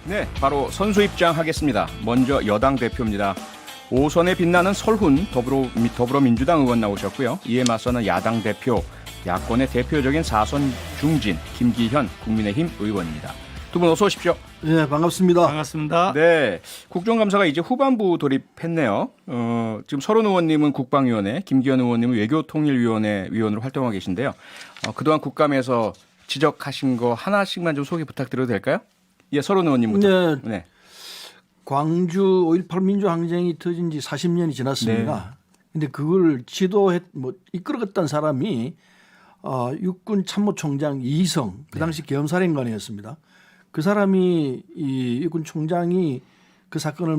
네, 바로 선수 입장하겠습니다. 먼저 여당 대표입니다. 5선에 빛나는 설훈 더불어민주당 의원 나오셨고요. 이에 맞서는 야당 대표, 야권의 대표적인 4선 중진 김기현 국민의힘 의원입니다. 두 분 어서 오십시오. 네, 반갑습니다. 반갑습니다. 네, 국정감사가 이제 후반부 돌입했네요. 지금 설훈 의원님은 국방위원회, 김기현 의원님은 외교통일위원회 위원으로 활동하고 계신데요. 그동안 국감에서 지적하신 거 하나씩만 좀 소개 부탁드려도 될까요? 예, 설훈 의원님부터. 네. 광주 5.18 민주항쟁이 터진 지 40년이 지났습니다. 근데 그걸 이끌어갔던 사람이 육군 참모총장 이희성, 그 당시 계엄사령관이었습니다. 그 사람이 이 육군 총장이 그 사건을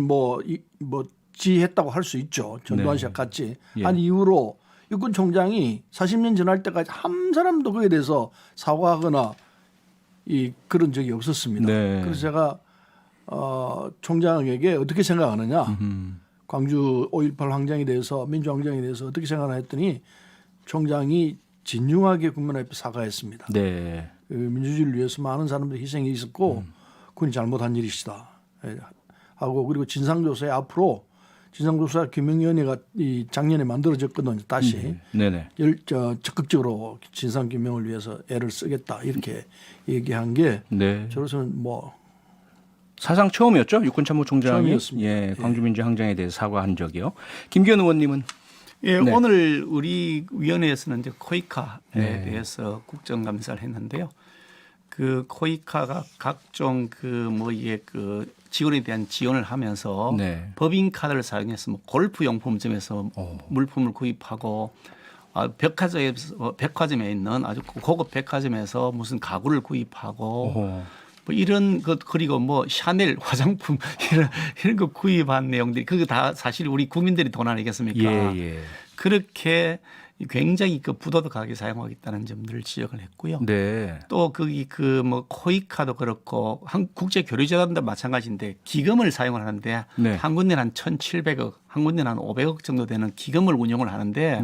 지휘했다고 할 수 있죠. 전두환 씨와 같이. 한 이후로 육군 총장이 40년 지날 때까지 한 사람도 거기에 대해서 사과하거나 그런 적이 없었습니다. 네. 그래서 제가 총장에게 어떻게 생각하느냐, 광주 5.18 항쟁에 대해서, 민주항쟁에 대해서 어떻게 생각하나 했더니 총장이 진중하게 국민 앞에 사과했습니다. 네. 그 민주주의를 위해서 많은 사람들이 희생이 있었고 그건 잘못한 일이시다 하고, 그리고 진상조사에 앞으로 진상조사 규명위원회가 작년에 만들어졌거든요. 다시 네네. 적극적으로 진상규명을 위해서 애를 쓰겠다 이렇게 얘기한 게 네. 저로서는 사상 처음이었죠. 육군참모총장이 처음이었습니다. 광주민주항쟁에 대해서 사과한 적이요. 김기현 의원님은 예, 네. 오늘 우리 위원회에서는 이제 코이카에 대해서 국정감사를 했는데요. 그 코이카가 각종 지원에 대한 지원을 하면서 법인카드를 사용해서 골프 용품점에서 물품을 구입하고 백화점에 있는 아주 고급 백화점에서 무슨 가구를 구입하고 이런 것, 그리고 샤넬 화장품 이런 거 구입한 내용들이 그거 다 사실 우리 국민들이 돈 아니겠습니까? 그렇게 굉장히 부도덕하게 사용하고 있다는 점들을 지적을 했고요. 네. 또 거기 코이카도 그렇고 국제 교류재단도 마찬가지인데 기금을 사용을 하는데 한 군데는 한 1,700억, 한 군데는 한 500억 정도 되는 기금을 운용을 하는데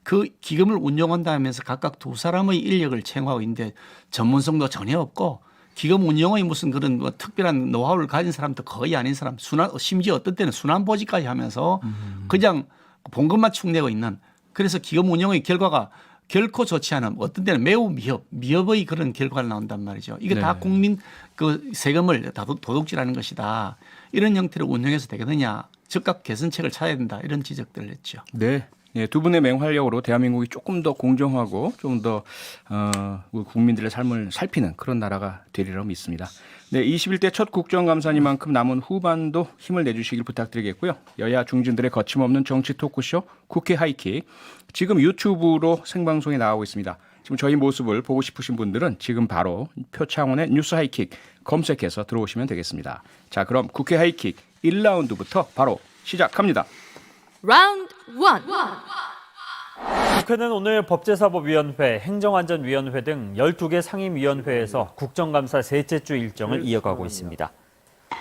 그 기금을 운용한다면서 각각 두 사람의 인력을 채용하고 있는데 전문성도 전혀 없고 기금 운영의 무슨 그런 특별한 노하우를 가진 사람도 거의 아닌 사람, 심지어 어떤 때는 순환보직까지 하면서 그냥 봉급만 축내고 있는, 그래서 기금 운영의 결과가 결코 좋지 않은, 어떤 때는 매우 미협의 그런 결과가 나온단 말이죠. 이게 다 국민 그 세금을 다 도둑질하는 것이다. 이런 형태로 운영해서 되겠느냐. 즉각 개선책을 찾아야 된다. 이런 지적들을 했죠. 네. 예, 두 분의 맹활약으로 대한민국이 조금 더 공정하고 좀 더 국민들의 삶을 살피는 그런 나라가 되리라고 믿습니다. 네, 21대 첫 국정감사니만큼 남은 후반도 힘을 내주시길 부탁드리겠고요. 여야 중진들의 거침없는 정치 토크쇼 국회 하이킥, 지금 유튜브로 생방송에 나가고 있습니다. 지금 저희 모습을 보고 싶으신 분들은 지금 바로 표창원의 뉴스 하이킥 검색해서 들어오시면 되겠습니다. 자, 그럼 국회 하이킥 1라운드부터 바로 시작합니다. 라운드 1. 국회는 오늘 법제사법위원회, 행정안전위원회 등 12개 상임위원회에서 국정감사 셋째 주 일정을 이어가고 있습니다.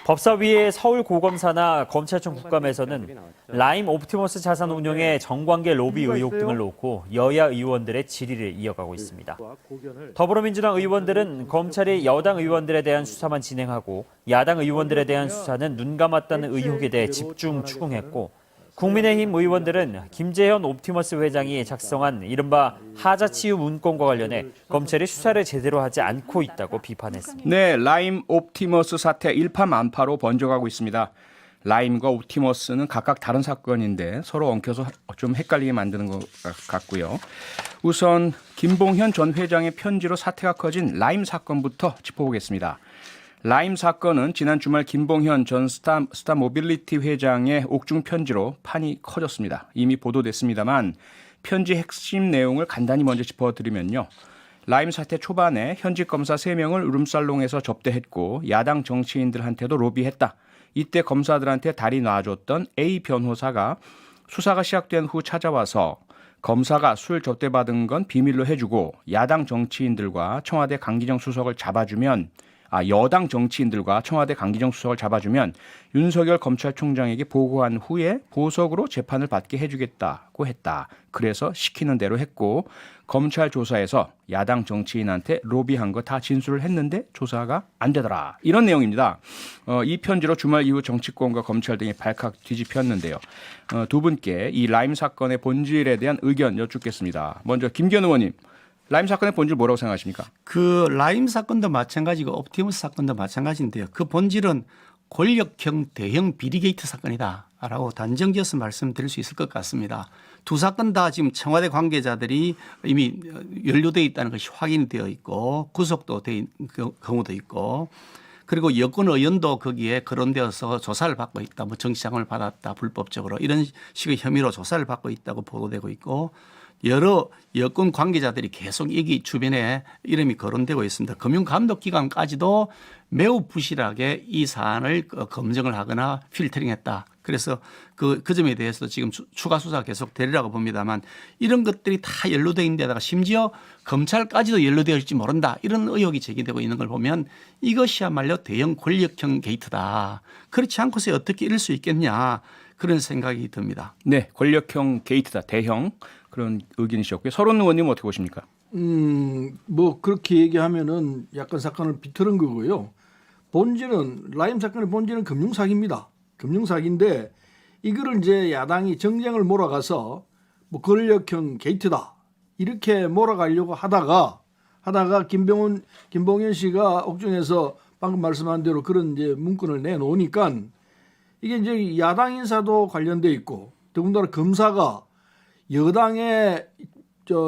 법사위의 서울고검사나 검찰청 국감에서는 라임 옵티머스 자산 운용의 정관계 로비 의혹 등을 놓고 여야 의원들의 질의를 이어가고 있습니다. 더불어민주당 의원들은 검찰이 여당 의원들에 대한 수사만 진행하고 야당 의원들에 대한 수사는 눈 감았다는 의혹에 대해 집중 추궁했고, 국민의힘 의원들은 김재현 옵티머스 회장이 작성한 이른바 하자치유 문건과 관련해 검찰이 수사를 제대로 하지 않고 있다고 비판했습니다. 네, 라임 옵티머스 사태 일파만파로 번져가고 있습니다. 라임과 옵티머스는 각각 다른 사건인데 서로 엉켜서 좀 헷갈리게 만드는 것 같고요. 우선 김봉현 전 회장의 편지로 사태가 커진 라임 사건부터 짚어보겠습니다. 라임 사건은 지난 주말 김봉현 전 스타모빌리티 회장의 옥중 편지로 판이 커졌습니다. 이미 보도됐습니다만 편지 핵심 내용을 간단히 먼저 짚어드리면요. 라임 사태 초반에 현직 검사 3명을 룸살롱에서 접대했고 야당 정치인들한테도 로비했다. 이때 검사들한테 다리 놔줬던 A 변호사가 수사가 시작된 후 찾아와서 검사가 술 접대받은 건 비밀로 해주고 야당 정치인들과 청와대 강기정 수석을 잡아주면 여당 정치인들과 청와대 강기정 수석을 잡아주면 윤석열 검찰총장에게 보고한 후에 보석으로 재판을 받게 해주겠다고 했다. 그래서 시키는 대로 했고 검찰 조사에서 야당 정치인한테 로비한 거 다 진술을 했는데 조사가 안 되더라. 이런 내용입니다. 이 편지로 주말 이후 정치권과 검찰 등이 발칵 뒤집혔는데요. 두 분께 이 라임 사건의 본질에 대한 의견 여쭙겠습니다. 먼저 김기현 의원님. 라임 사건의 본질 뭐라고 생각하십니까? 그 라임 사건도 마찬가지고 옵티머스 사건도 마찬가지인데요. 그 본질은 권력형 대형 비리게이트 사건이다라고 단정지어서 말씀드릴 수 있을 것 같습니다. 두 사건 다 지금 청와대 관계자들이 이미 연루되어 있다는 것이 확인이 되어 있고 구속도 된 경우도 있고 그리고 여권 의원도 거기에 거론되어서 조사를 받고 있다. 뭐 정치자금을 받았다. 불법적으로 이런 식의 혐의로 조사를 받고 있다고 보도되고 있고 여러 여권 관계자들이 계속 여기 주변에 이름이 거론되고 있습니다. 금융감독기관까지도 매우 부실하게 이 사안을 검증을 하거나 필터링했다. 그래서 그 점에 대해서 지금 추가 수사 계속 되리라고 봅니다만 이런 것들이 다 연루되어 있는 데다가 심지어 검찰까지도 연루되어 있을지 모른다. 이런 의혹이 제기되고 있는 걸 보면 이것이야말로 대형 권력형 게이트다. 그렇지 않고서 어떻게 이럴 수 있겠냐. 그런 생각이 듭니다. 네, 권력형 게이트다. 대형. 그런 의견이셨고요. 서른 의원님 어떻게 보십니까? 뭐 그렇게 얘기하면은 약간 사건을 비틀은 거고요. 본질은 라임 사건의 본질은 금융사기입니다. 금융사기인데 이거를 이제 야당이 정쟁을 몰아가서 뭐 권력형 게이트다 이렇게 몰아가려고 하다가 김봉현 씨가 옥중에서 방금 말씀한 대로 그런 이제 문건을 내놓으니까 이게 이제 야당 인사도 관련돼 있고 더군다나 검사가 여당의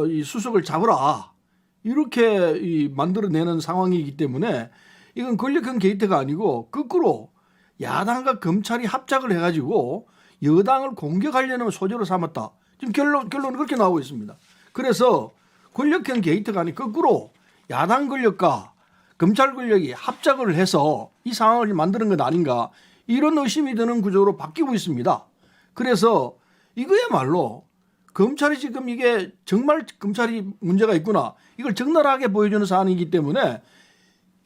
이 수석을 잡으라 이렇게 만들어내는 상황이기 때문에 이건 권력형 게이트가 아니고 거꾸로 야당과 검찰이 합작을 해가지고 여당을 공격하려는 소재로 삼았다. 지금 결론은 그렇게 나오고 있습니다. 그래서 권력형 게이트가 아니고 거꾸로 야당 권력과 검찰 권력이 합작을 해서 이 상황을 만드는 것 아닌가 이런 의심이 드는 구조로 바뀌고 있습니다. 그래서 이거야말로 검찰이 지금 이게 정말 검찰이 문제가 있구나 이걸 적나라하게 보여주는 사안이기 때문에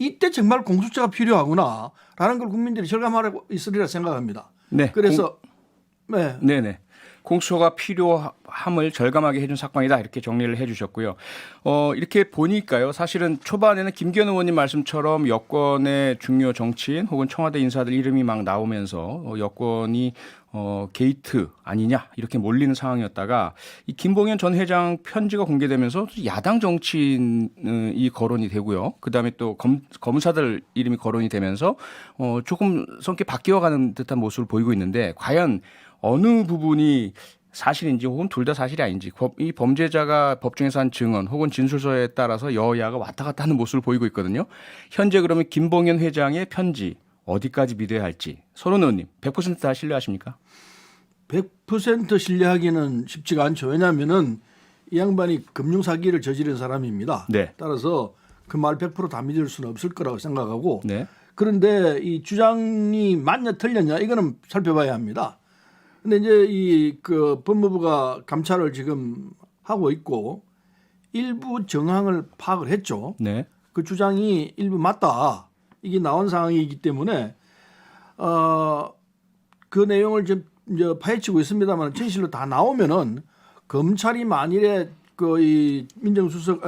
이때 정말 공수처가 필요하구나라는 걸 국민들이 절감하고 있으리라 생각합니다. 네. 그래서 네네. 공수처가 필요함을 절감하게 해준 사건이다 이렇게 정리를 해주셨고요. 이렇게 보니까요. 사실은 초반에는 김기현 의원님 말씀처럼 여권의 중요 정치인 혹은 청와대 인사들 이름이 막 나오면서 여권이 게이트 아니냐 이렇게 몰리는 상황이었다가 이 김봉현 전 회장 편지가 공개되면서 야당 정치인이 거론이 되고요. 그다음에 또 검사들 이름이 거론이 되면서 조금 성격이 바뀌어가는 듯한 모습을 보이고 있는데 과연 어느 부분이 사실인지 혹은 둘 다 사실이 아닌지 이 범죄자가 법정에서 한 증언 혹은 진술서에 따라서 여야가 왔다 갔다 하는 모습을 보이고 있거든요. 현재 그러면 김봉현 회장의 편지 어디까지 믿어야 할지 서른 의원님 100% 다 신뢰하십니까? 100% 신뢰하기는 쉽지가 않죠. 왜냐하면은 이 양반이 금융사기를 저지른 사람입니다. 네. 따라서 그 말 100% 다 믿을 수는 없을 거라고 생각하고 네. 그런데 이 주장이 맞냐 틀렸냐 이거는 살펴봐야 합니다. 근데 이제 그 법무부가 감찰을 지금 하고 있고 일부 정황을 파악을 했죠. 네. 그 주장이 일부 맞다. 이게 나온 상황이기 때문에 그 내용을 좀 이제 파헤치고 있습니다만 진실로 다 나오면은 검찰이 만일에 이 민정수석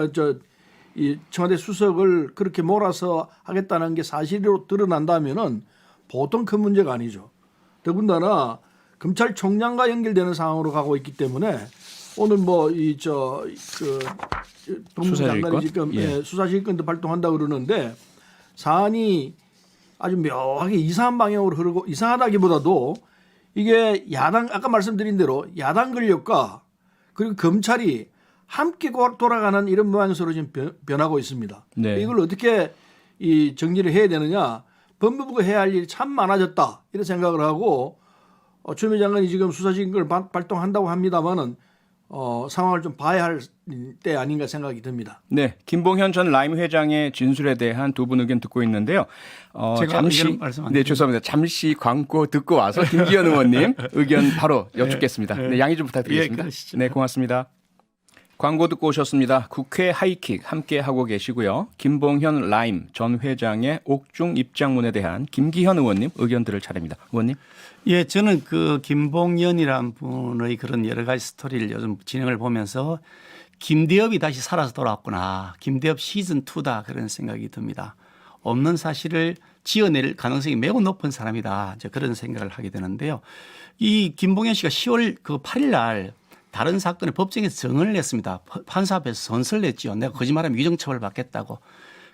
이 청와대 수석을 그렇게 몰아서 하겠다는 게 사실로 드러난다면은 보통 큰 문제가 아니죠. 더군다나 검찰총장과 연결되는 상황으로 가고 있기 때문에 오늘 법무부 장관이 지금 수사지휘권도 발동한다고 그러는데 사안이 아주 묘하게 이상한 방향으로 흐르고 이상하다기보다도 이게 야당 아까 말씀드린 대로 야당 권력과 그리고 검찰이 함께 돌아가는 이런 모양새로 지금 변하고 있습니다. 네. 이걸 어떻게 정리를 해야 되느냐 법무부가 해야 할 일이 참 많아졌다 이런 생각을 하고 추미애 장관이 지금 수사지휘권을 발동한다고 합니다만은 상황을 좀 봐야 할 때 아닌가 생각이 듭니다. 네, 김봉현 전 라임 회장의 진술에 대한 두 분 의견 듣고 있는데요. 제가 잠시 죄송합니다. 잠시 광고 듣고 와서 김기현 의원님 의견 바로 여쭙겠습니다. 네, 양해 좀 부탁드리겠습니다. 네, 고맙습니다. 광고 듣고 오셨습니다. 국회 하이킥 함께 하고 계시고요. 김봉현 라임 전 회장의 옥중 입장문에 대한 김기현 의원님 의견 들을 차례입니다. 의원님. 예, 저는 그 김봉연이란 분의 그런 여러 가지 스토리를 요즘 진행을 보면서 김대엽이 다시 살아서 돌아왔구나. 김대엽 시즌 2다 그런 생각이 듭니다. 없는 사실을 지어낼 가능성이 매우 높은 사람이다. 이제 그런 생각을 하게 되는데요. 이 김봉현 씨가 10월 그 8일 날 다른 사건에 법정에서 증언을 했습니다. 판사 앞에서 선서를 냈죠. 내가 거짓말하면 위정처벌 받겠다고.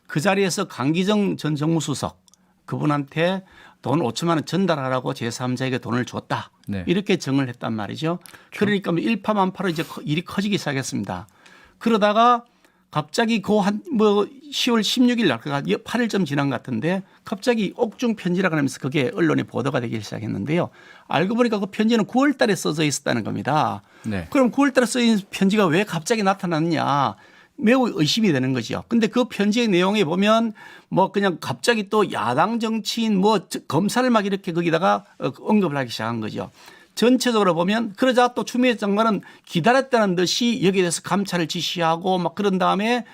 그 자리에서 강기정 전 정무수석 그분한테 돈 5천만 원 전달하라고 제3자에게 돈을 줬다. 네. 이렇게 증언을 했단 말이죠. 그러니까 일파만파로 이제 일이 커지기 시작했습니다. 그러다가 갑자기 그 한 뭐 10월 16일 날 그가 8일쯤 지난 것 같은데 갑자기 옥중 편지라 그러면서 그게 언론에 보도가 되기 시작했는데요. 알고 보니까 그 편지는 9월 달에 써져 있었다는 겁니다. 네. 그럼 9월 달에 써진 편지가 왜 갑자기 나타났냐? 매우 의심이 되는 거죠. 근데 그 편지의 내용에 보면 뭐 그냥 갑자기 또 야당 정치인 뭐 검사를 막 이렇게 거기다가 언급을 하기 시작한 거죠. 전체적으로 보면 그러자 또 추미애 장관은 기다렸다는 듯이 여기에 대해서 감찰을 지시하고 막 그런 다음에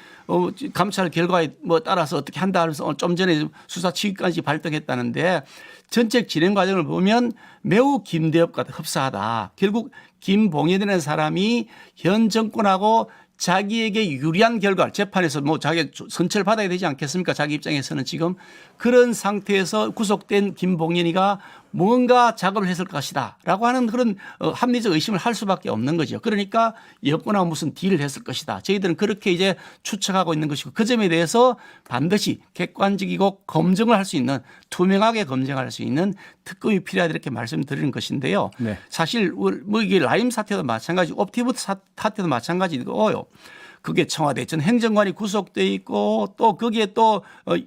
감찰 결과에 뭐 따라서 어떻게 한다 하면서 좀 전에 수사 지휘까지 발동했다는데 전체 진행 과정을 보면 매우 김대엽과 흡사하다. 결국 김봉현이라는 사람이 현 정권하고 자기에게 유리한 결과 재판에서 뭐 자기 선처를 받아야 되지 않겠습니까? 자기 입장에서는 지금 그런 상태에서 구속된 김봉현이가 뭔가 작업을 했을 것이다 라고 하는 그런 합리적 의심을 할 수밖에 없는 거죠. 그러니까 여권하고 무슨 딜을 했을 것이다. 저희들은 그렇게 이제 추측하고 있는 것이고 그 점에 대해서 반드시 객관적이고 검증을 할 수 있는 투명하게 검증할 수 있는 특검이 필요하다 이렇게 말씀드리는 것인데요. 네. 사실 뭐 이게 라임 사태도 마찬가지고 옵티브 사태도 마찬가지고요. 그게 청와대 전 행정관이 구속돼 있고 또 거기에 또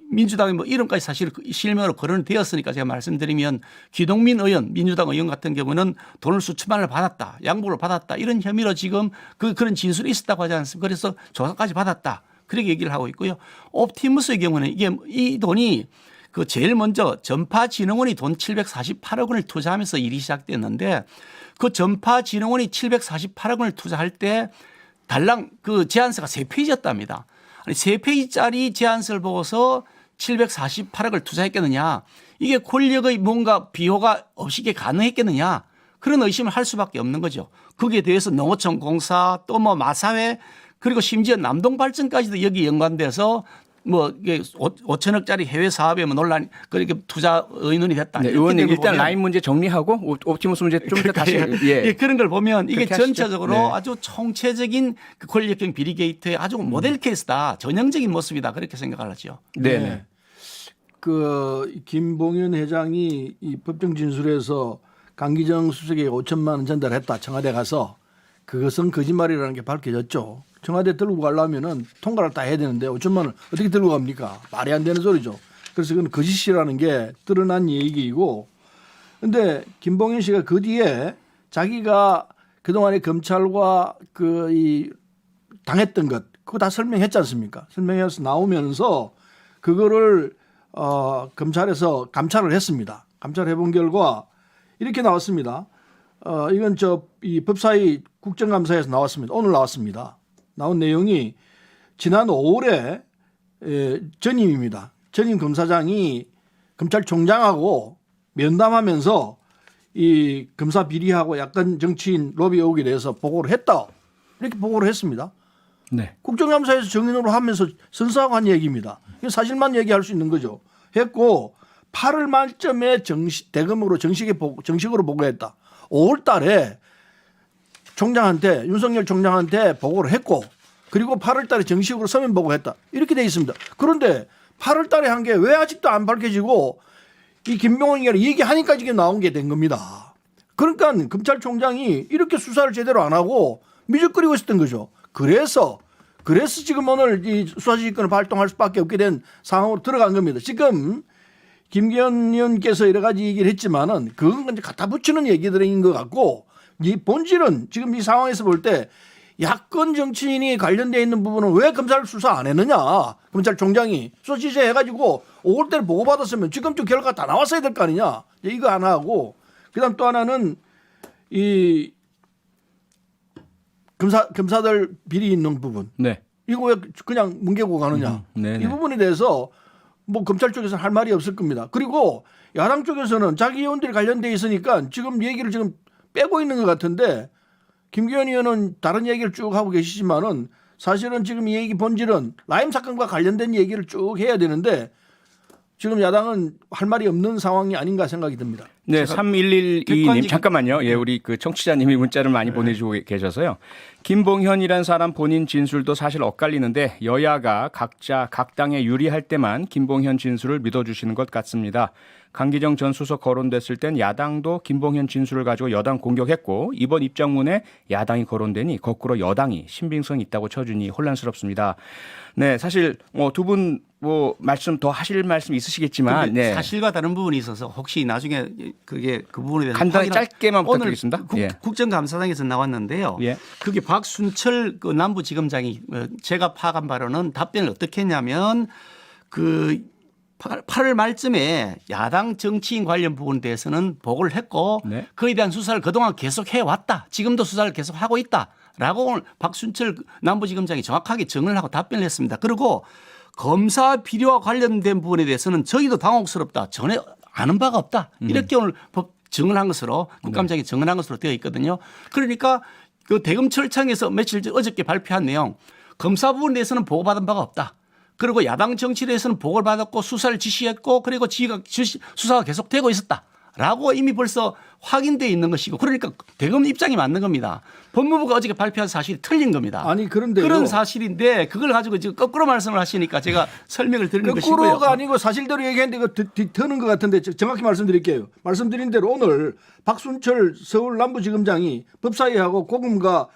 민주당의 뭐 이름까지 사실 실명으로 거론되었으니까 제가 말씀드리면 기동민 의원, 민주당 의원 같은 경우는 돈을 수천만 원을 받았다, 양보를 받았다 이런 혐의로 지금 그런 진술이 있었다고 하지 않습니까? 그래서 조사까지 받았다 그렇게 얘기를 하고 있고요. 옵티머스의 경우는 이게 이 돈이 그 제일 먼저 전파진흥원이 돈 748억 원을 투자하면서 일이 시작됐는데 그 전파진흥원이 748억 원을 투자할 때 달랑 그 제안서가 3페이지였답니다. 아니 3페이지짜리 제안서를 보고서 748억을 투자했겠느냐. 이게 권력의 뭔가 비호가 없이 이게 가능했겠느냐. 그런 의심을 할 수밖에 없는 거죠. 거기에 대해서 농어촌 공사 또 뭐 마사회 그리고 심지어 남동발전까지도 여기 연관돼서 뭐 이게 5천억짜리 해외 사업에 뭐 논란이 그렇게 투자 의논이 됐다. 네, 의원님 일단 라인 문제 정리하고 옵티머스 문제 좀 더 다시 예, 그런 걸 보면 이게 하시죠. 전체적으로 네. 아주 총체적인 그 권력형 비리 게이트의 아주 모델 케이스다. 전형적인 모습이다. 그렇게 생각을 하죠. 네. 네. 그 김봉현 회장이 이 법정 진술에서 강기정 수석에게 5천만 원 전달했다. 청와대 가서 그것은 거짓말이라는 게 밝혀졌죠. 청와대 들고 가려면은 통과를 다 해야 되는데 5천만 원 어떻게 들고 갑니까? 말이 안 되는 소리죠. 그래서 그건 거짓이라는 게 드러난 얘기이고, 근데 김봉현 씨가 그 뒤에 자기가 그동안에 검찰과 그 이 당했던 것 그거 다 설명했지 않습니까? 설명해서 나오면서 그거를 검찰에서 감찰을 했습니다. 감찰해 본 결과 이렇게 나왔습니다. 이건 이 법사위 국정감사에서 나왔습니다. 오늘 나왔습니다. 나온 내용이 지난 5월에 전임입니다. 전임 검사장이 검찰총장하고 면담하면서 이 검사 비리하고 약간 정치인 로비 의혹에 대해서 보고를 했다. 이렇게 보고를 했습니다. 네. 국정감사에서 정인으로 하면서 선서하고 한 얘기입니다. 이거 사실만 얘기할 수 있는 거죠. 했고 8월 말쯤에 대검으로 정식으로 보고했다. 5월 달에 총장한테 윤석열 총장한테 보고를 했고 그리고 8월 달에 정식으로 서면 보고했다. 이렇게 돼 있습니다. 그런데 8월 달에 한 게 왜 아직도 안 밝혀지고 이 김병헌이가 얘기하니까 이게 나온 게 된 겁니다. 그러니까 검찰총장이 이렇게 수사를 제대로 안 하고 미적거리고 있었던 거죠. 그래서 지금 오늘 이 수사지휘권을 발동할 수밖에 없게 된 상황으로 들어간 겁니다. 지금 김기현 의원께서 여러 가지 얘기를 했지만은 그건 이제 갖다 붙이는 얘기들인 것 같고 이 본질은 지금 이 상황에서 볼 때 야권 정치인이 관련되어 있는 부분은 왜 검찰 수사 안 했느냐. 검찰총장이 수사 지시해가지고 5월 달에 보고받았으면 지금쯤 결과가 다 나왔어야 될 거 아니냐. 이거 하나 하고 그다음 또 하나는 이 검사들 비리 있는 부분. 네. 이거 왜 그냥 뭉개고 가느냐. 네네. 이 부분에 대해서 뭐 검찰 쪽에서는 할 말이 없을 겁니다. 그리고 야당 쪽에서는 자기 의원들이 관련돼 있으니까 지금 얘기를 지금 빼고 있는 것 같은데 김기현 의원은 다른 얘기를 쭉 하고 계시지만은 사실은 지금 이 얘기 본질은 라임 사건과 관련된 얘기를 쭉 해야 되는데 지금 야당은 할 말이 없는 상황이 아닌가 생각이 듭니다. 네, 3112님 잠깐만요. 예, 우리 그 청취자님이 문자를 많이 보내주고 계셔서요. 김봉현이란 사람 본인 진술도 사실 엇갈리는데 여야가 각자 각 당에 유리할 때만 김봉현 진술을 믿어주시는 것 같습니다. 강기정 전 수석 거론됐을 땐 야당도 김봉현 진술을 가지고 여당 공격했고 이번 입장문에 야당이 거론되니 거꾸로 여당이 신빙성이 있다고 쳐주니 혼란스럽습니다. 네, 사실 두 분 뭐 말씀 더 하실 말씀 있으시겠지만 네. 사실과 다른 부분이 있어서 혹시 나중에 그게 그 부분에 대해서 간단히 짧게만 부탁드리겠습니다. 오늘 국정감사장에서 나왔는데요. 예. 그게 박순철 그 남부지검장이 제가 파악한 바로는 답변을 어떻게 했냐면 그 8월 말쯤에 야당 정치인 관련 부분에 대해서는 보고를 했고 네. 그에 대한 수사를 그동안 계속 해왔다. 지금도 수사를 계속 하고 있다라고 오늘 박순철 남부지검장이 정확하게 증언을 하고 답변을 했습니다. 그리고 검사 비리와 관련된 부분에 대해서는 저희도 당혹스럽다. 전혀 아는 바가 없다. 이렇게 오늘 법 증언한 것으로 국감장이 증언한 것으로 되어 있거든요. 그러니까 그 대검찰청에서 며칠 전 어저께 발표한 내용 검사 부분에 대해서는 보고받은 바가 없다. 그리고 야당 정치에 대해서는 보고를 받았고 수사를 지시했고 그리고 수사가 계속되고 있었다라고 이미 벌써 확인되어 있는 것이고 그러니까 대검 입장이 맞는 겁니다. 법무부가 어저께 발표한 사실이 틀린 겁니다. 아니 그런데 그런 사실인데 그걸 가지고 지금 거꾸로 말씀을 하시니까 제가 설명을 드리는 것이고요. 거꾸로가 아니고 사실대로 얘기했는데 이거 뒤트는 것 같은데 정확히 말씀드릴게요. 말씀드린 대로 오늘 박순철 서울 남부지검장이 법사위하고 고검과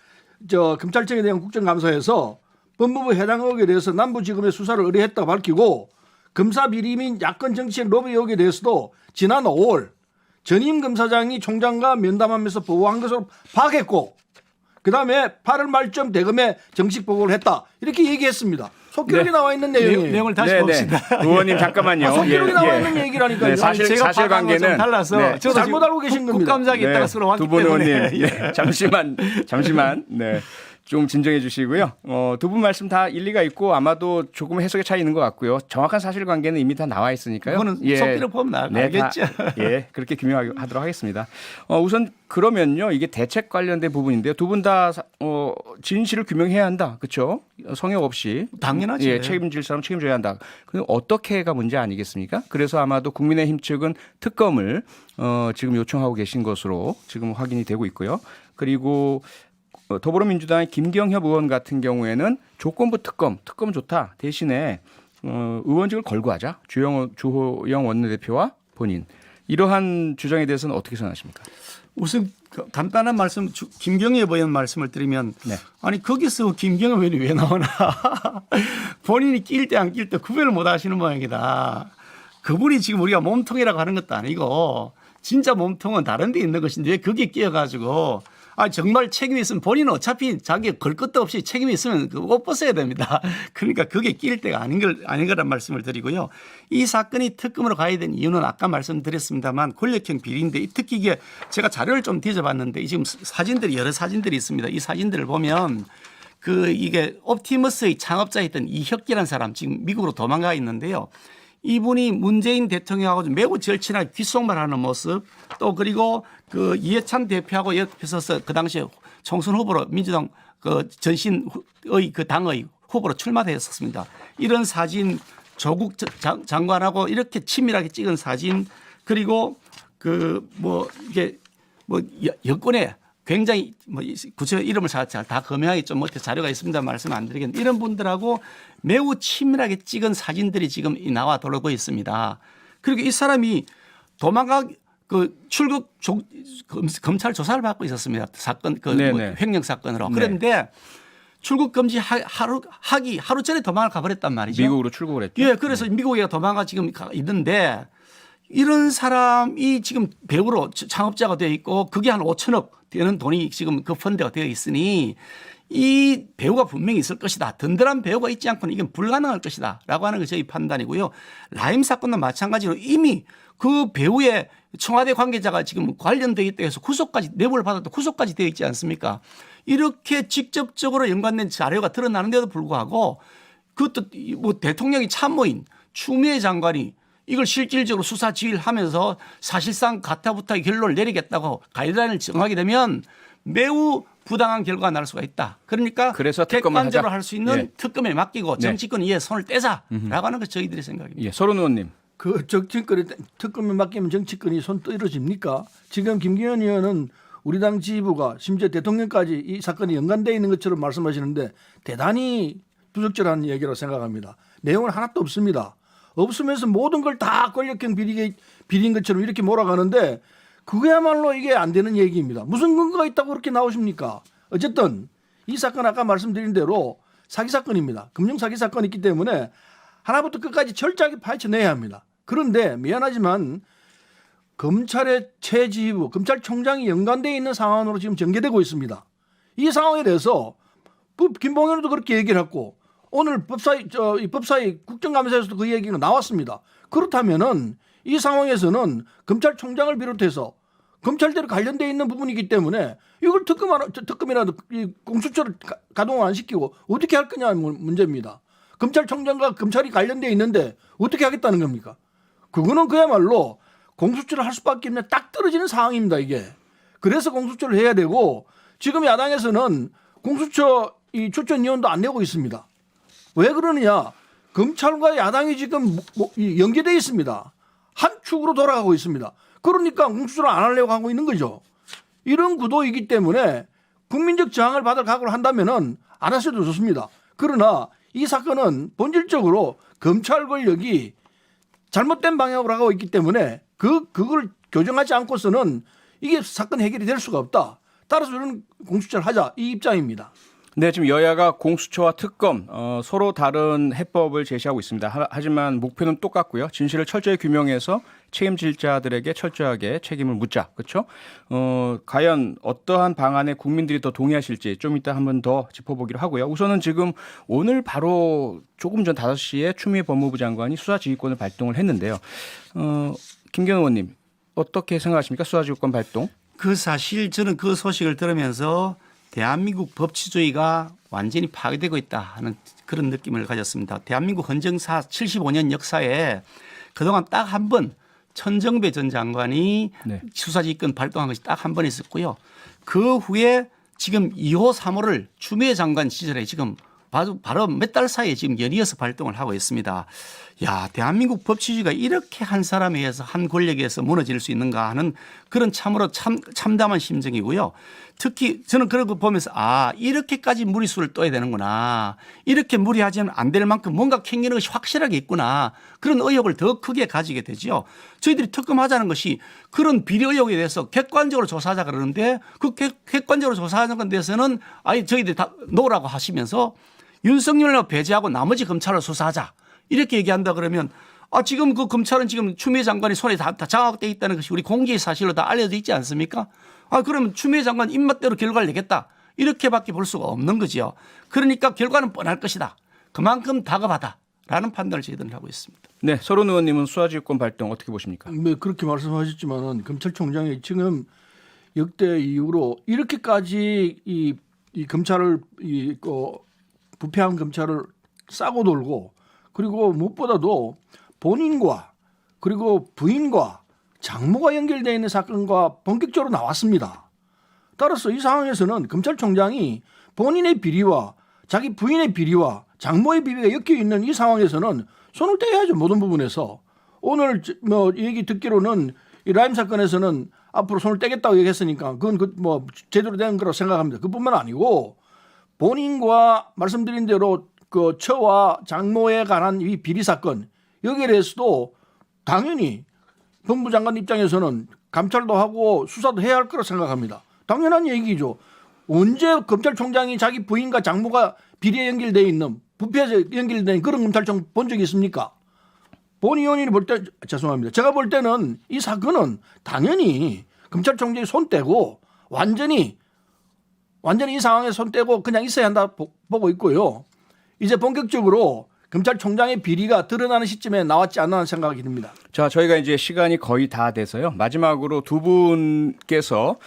검찰청에 대한 국정감사에서 법무부 해당 의혹에 대해서 남부지검의 수사를 의뢰했다고 밝히고 검사 비리 및 야권 정치인 로비 의혹에 대해서도 지난 5월 전임 검사장이 총장과 면담하면서 보고한 것으로 파악했고 그다음에 8월 말쯤 대검에 정식 보고를 했다. 이렇게 얘기했습니다. 속기록에 네. 나와 있는 내용이에요. 내용을 다시 봅시다. 의원님 잠깐만요. 속기록에 나와 있는 얘기라니까요. 네, 사실관계는 좀 달라서 네. 저도 잘못 알고 계신 겁니다. 국감장에 네, 따라서 왔기 두분 때문에. 의원님 예, 잠시만 네. 좀 진정해 주시고요. 두 분 말씀 다 일리가 있고 아마도 조금 해석의 차이 있는 것 같고요. 정확한 사실관계는 이미 다 나와 있으니까요. 그거는 속기록 보면 알겠죠. 예, 그렇게 규명하도록 하겠습니다. 우선 그러면요, 이게 대책 관련된 부분인데요. 두 분 다 진실을 규명해야 한다, 그렇죠? 성역 없이 당연하죠. 예, 책임질 사람 책임져야 한다. 그럼 어떻게가 문제 아니겠습니까? 그래서 아마도 국민의힘 측은 특검을 지금 요청하고 계신 것으로 지금 확인이 되고 있고요. 그리고 더불어민주당의 김경협 의원 같은 경우에는 조건부 특검 좋다. 대신에 의원직을 걸고 하자. 주호영 원내대표와 본인. 이러한 주장에 대해서는 어떻게 생각하십니까? 우선 간단한 말씀 김경협 의원 말씀을 드리면 네. 아니 거기서 김경협 의원이 왜 나오나 본인이 낄 때 안 낄 때 구별을 못 하시는 모양이다. 그분이 지금 우리가 몸통이라고 하는 것도 아니고 진짜 몸통은 다른 데 있는 것인데 왜 거기에 끼어가지고 정말 책임이 있으면 본인은 어차피 자기 걸 것도 없이 책임이 있으면 그 옷 벗어야 됩니다. 그러니까 그게 끼일 때가 아닌 거란 말씀을 드리고요. 이 사건이 특검으로 가야 된 이유는 아까 말씀드렸습니다만 권력형 비리인데 특히 이게 제가 자료를 좀 뒤져봤는데 지금 여러 사진들이 있습니다. 이 사진들을 보면 이게 옵티머스의 창업자였던 이혁기라는 사람 지금 미국으로 도망가 있는데요. 이분이 문재인 대통령하고 매우 절친하게 귓속말하는 모습 또 그리고 그 이해찬 대표하고 옆에 서서 그 당시에 총선 후보로 민주당 그 전신의 그 당의 후보로 출마되었었습니다. 이런 사진 조국 장관하고 이렇게 친밀하게 찍은 사진 그리고 이게 여권에 굉장히 구체적 이름을 다 검열하기 좀 못해 자료가 있습니다. 말씀 안 드리겠는데 이런 분들하고 매우 친밀하게 찍은 사진들이 지금 나와 돌고 있습니다. 그리고 이 사람이 출국 검찰 조사를 받고 있었습니다. 사건 횡령 사건으로. 네. 그런데 출국 금지 하루 전에 도망을 가버렸단 말이죠. 미국으로 출국을 했죠. 예, 그래서 미국에 도망가 지금 있는데 이런 사람이 지금 배우로 창업자가 되어 있고 그게 한 5천억 되는 돈이 지금 그 펀드가 되어 있으니 이 배우가 분명히 있을 것이다. 든든한 배우가 있지 않고는 이건 불가능할 것이다. 라고 하는 것이 저희 판단이고요. 라임 사건도 마찬가지로 이미 그 배우의 청와대 관계자가 지금 관련되어 있다 해서 구속까지 내부를 받았다 구속까지 되어 있지 않습니까? 이렇게 직접적으로 연관된 자료가 드러나는데도 불구하고 그것도 뭐 대통령이 참모인 추미애 장관이 이걸 실질적으로 수사 지휘를 하면서 사실상 가타부타의 결론을 내리겠다고 가이드라인을 정하게 되면 매우 부당한 결과가 날 수가 있다. 그러니까 그래서 특검을 객관적으로 하자. 할 수 있는 예. 특검에 맡기고 네. 정치권 이에 손을 떼자라고 하는 것이 저희들의 생각입니다. 예, 서른 의원님. 그 정치권이 특검에 맡기면 정치권이 손 떨어집니까? 지금 김기현 의원은 우리 당 지휘부가 심지어 대통령까지 이 사건이 연관되어 있는 것처럼 말씀하시는데 대단히 부적절한 얘기라고 생각합니다. 내용은 하나도 없습니다. 없으면서 모든 걸 다 권력형 비리인 것처럼 이렇게 몰아가는데 그거야말로 이게 안 되는 얘기입니다. 무슨 근거가 있다고 그렇게 나오십니까? 어쨌든 이 사건 아까 말씀드린 대로 사기 사건입니다. 금융 사기 사건이 있기 때문에 하나부터 끝까지 철저하게 파헤쳐내야 합니다. 그런데 미안하지만 검찰의 최지휘부, 검찰총장이 연관되어 있는 상황으로 지금 전개되고 있습니다. 이 상황에 대해서 김봉현 의원도 그렇게 얘기를 했고 오늘 법사위 국정감사에서도 그 얘기가 나왔습니다. 그렇다면은 이 상황에서는 검찰총장을 비롯해서 검찰대로 관련되어 있는 부분이기 때문에 이걸 특검이라도 공수처를 가동 안 시키고 어떻게 할 거냐 문제입니다. 검찰총장과 검찰이 관련되어 있는데 어떻게 하겠다는 겁니까? 그거는 그야말로 공수처를 할 수밖에 없는 딱 떨어지는 상황입니다, 이게. 그래서 공수처를 해야 되고 지금 야당에서는 공수처 이 추천위원도 안 내고 있습니다. 왜 그러느냐? 검찰과 야당이 지금 연계되어 있습니다. 한 축으로 돌아가고 있습니다. 그러니까 공수처를 안 하려고 하고 있는 거죠. 이런 구도이기 때문에 국민적 저항을 받을 각오를 한다면은 안 하셔도 좋습니다. 그러나 이 사건은 본질적으로 검찰 권력이 잘못된 방향으로 가고 있기 때문에 그걸 교정하지 않고서는 이게 사건 해결이 될 수가 없다. 따라서 저는 공수처를 하자 이 입장입니다. 네, 지금 여야가 공수처와 특검 서로 다른 해법을 제시하고 있습니다. 하지만 목표는 똑같고요. 진실을 철저히 규명해서 책임질 자들에게 철저하게 책임을 묻자. 그렇죠? 과연 어떠한 방안에 국민들이 더 동의하실지 좀 이따 한번 더 짚어보기로 하고요. 우선은 지금 오늘 바로 조금 전 5시에 추미애 법무부 장관이 수사지휘권을 발동을 했는데요. 김기현 의원님 어떻게 생각하십니까? 수사지휘권 발동? 그 사실 저는 그 소식을 들으면서 대한민국 법치주의가 완전히 파괴되고 있다 하는 그런 느낌을 가졌습니다. 대한민국 헌정사 75년 역사에 그동안 딱 한 번 천정배 전 장관이 네. 수사지휘권 발동한 것이 딱 한 번 있었고요. 그 후에 지금 2호, 3호를 추미애 장관 시절에 지금 바로 몇 달 사이에 지금 연이어서 발동을 하고 있습니다. 야, 대한민국 법치주의가 이렇게 한 사람에 의해서 한 권력에 의해서 무너질 수 있는가 하는 그런 참으로 참담한 심정이고요. 특히 저는 그런 거 보면서 이렇게까지 무리수를 떠야 되는구나. 이렇게 무리하지는 안 될 만큼 뭔가 캥기는 것이 확실하게 있구나. 그런 의혹을 더 크게 가지게 되죠. 저희들이 특검하자는 것이 그런 비리 의혹에 대해서 객관적으로 조사하자 그러는데 그 객관적으로 조사하는 건 대해서는 저희들이 다 놓으라고 하시면서 윤석열을 배제하고 나머지 검찰을 수사하자. 이렇게 얘기한다 그러면 지금 그 검찰은 지금 추미애 장관이 손에 다 장악되어 있다는 것이 우리 공개의 사실로 다 알려져 있지 않습니까? 그러면 추미애 장관 입맛대로 결과를 내겠다. 이렇게밖에 볼 수가 없는 거죠. 그러니까 결과는 뻔할 것이다. 그만큼 다급하다라는 판단을 저희들은 하고 있습니다. 네, 서른 의원님은 수사지휘권 발동 어떻게 보십니까? 네, 그렇게 말씀하셨지만은 검찰총장이 지금 역대 이후로 이렇게까지 이 검찰을 부패한 검찰을 싸고 돌고 그리고 무엇보다도 본인과 그리고 부인과 장모가 연결되어 있는 사건과 본격적으로 나왔습니다. 따라서 이 상황에서는 검찰총장이 본인의 비리와 자기 부인의 비리와 장모의 비리가 엮여 있는 이 상황에서는 손을 떼야죠. 모든 부분에서. 오늘 얘기 듣기로는 이 라임 사건에서는 앞으로 손을 떼겠다고 얘기했으니까 그건 제대로 된 거라고 생각합니다. 그뿐만 아니고 본인과 말씀드린 대로 그 처와 장모에 관한 이 비리 사건 여기에 대해서도 당연히 법무부 장관 입장에서는 감찰도 하고 수사도 해야 할 거라고 생각합니다. 당연한 얘기죠. 언제 검찰총장이 자기 부인과 장모가 비리에 연결되어 있는 부패에 연결된 그런 검찰총 본 적이 있습니까? 본 의원이 볼 때 죄송합니다. 제가 볼 때는 이 사건은 당연히 검찰총장이 손 떼고 완전히 이 상황에 손 떼고 그냥 있어야 한다 보고 있고요. 이제 본격적으로 검찰총장의 비리가 드러나는 시점에 나왔지 않나 생각이 듭니다. 자, 저희가 이제 시간이 거의 다 돼서요. 마지막으로 두 분께서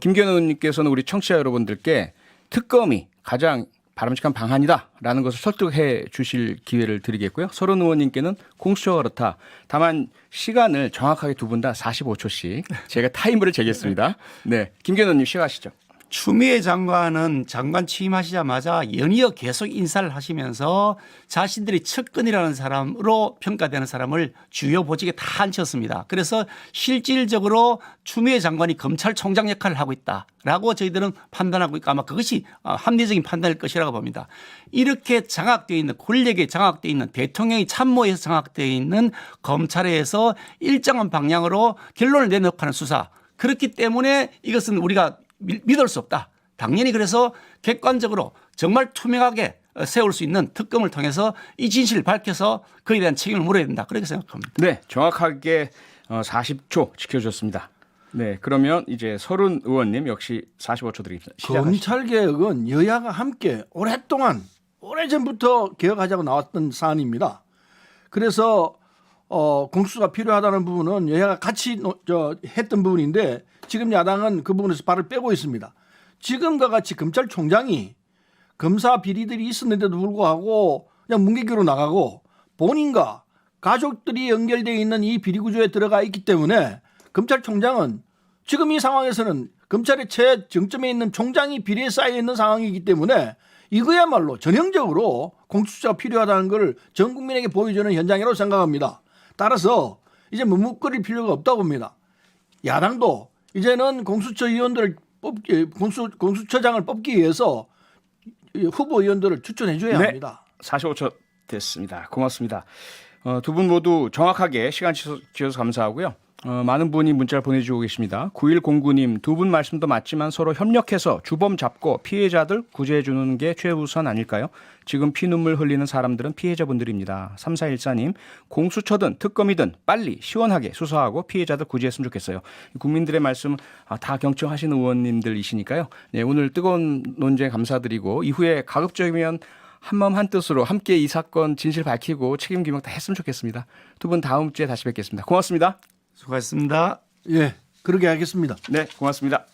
김기현 의원님께서는 우리 청취자 여러분들께 특검이 가장 바람직한 방안이다라는 것을 설득해 주실 기회를 드리겠고요. 서른 의원님께는 공수처가 그렇다. 다만 시간을 정확하게 두 분 다 45초씩 제가 타이머를 재겠습니다. 네, 김기현 의원님 시작하시죠. 추미애 장관은 장관 취임하시자마자 연이어 계속 인사를 하시면서 자신들이 측근이라는 사람으로 평가되는 사람을 주요 보직에 다 앉혔습니다. 그래서 실질적으로 추미애 장관이 검찰총장 역할을 하고 있다라고 저희들은 판단하고 있고 아마 그것이 합리적인 판단일 것이라고 봅니다. 이렇게 장악되어 있는 권력에 장악되어 있는 대통령이 참모해서 장악되어 있는 검찰에서 일정한 방향으로 결론을 내놓고 하는 수사. 그렇기 때문에 이것은 우리가 믿을 수 없다. 당연히 그래서 객관적으로 정말 투명하게 세울 수 있는 특검을 통해서 이 진실을 밝혀서 그에 대한 책임을 물어야 된다. 그렇게 생각합니다. 네, 정확하게 40초 지켜주셨습니다. 네, 그러면 이제 서른 의원님 역시 45초 드리겠습니다. 시작하시죠. 검찰개혁은 여야가 함께 오래전부터 개혁하자고 나왔던 사안입니다. 그래서 공수처가 필요하다는 부분은 여야가 같이 했던 부분인데 지금 야당은 그 부분에서 발을 빼고 있습니다. 지금과 같이 검찰총장이 검사 비리들이 있었는데도 불구하고 그냥 뭉개기로 나가고 본인과 가족들이 연결되어 있는 이 비리 구조에 들어가 있기 때문에 검찰총장은 지금 이 상황에서는 검찰의 최정점에 있는 총장이 비리에 쌓여 있는 상황이기 때문에 이거야말로 전형적으로 공수처가 필요하다는 걸 전 국민에게 보여주는 현장이라고 생각합니다. 따라서 이제 묵묵거릴 필요가 없다고 봅니다. 야당도 이제는 공수처 위원들을 공수처장을 뽑기 위해서 후보 의원들을 추천해 줘야 합니다. 45초 됐습니다. 고맙습니다. 두 분 모두 정확하게 시간 주셔서 감사하고요. 많은 분이 문자를 보내주고 계십니다. 9109님 두 분 말씀도 맞지만 서로 협력해서 주범 잡고 피해자들 구제해 주는 게 최우선 아닐까요? 지금 피눈물 흘리는 사람들은 피해자분들입니다. 3414님 공수처든 특검이든 빨리 시원하게 수사하고 피해자들 구제했으면 좋겠어요. 국민들의 말씀 다 경청하시는 의원님들이시니까요. 네, 오늘 뜨거운 논쟁 감사드리고 이후에 가급적이면 한마음 한뜻으로 함께 이 사건 진실 밝히고 책임 규명 다 했으면 좋겠습니다. 두 분 다음 주에 다시 뵙겠습니다. 고맙습니다. 수고하셨습니다. 예, 그렇게 하겠습니다. 네, 고맙습니다.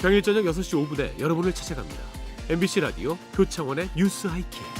평일 저녁 6시 5분에 여러분을 찾아갑니다. MBC 라디오 표창원의 뉴스 하이킥.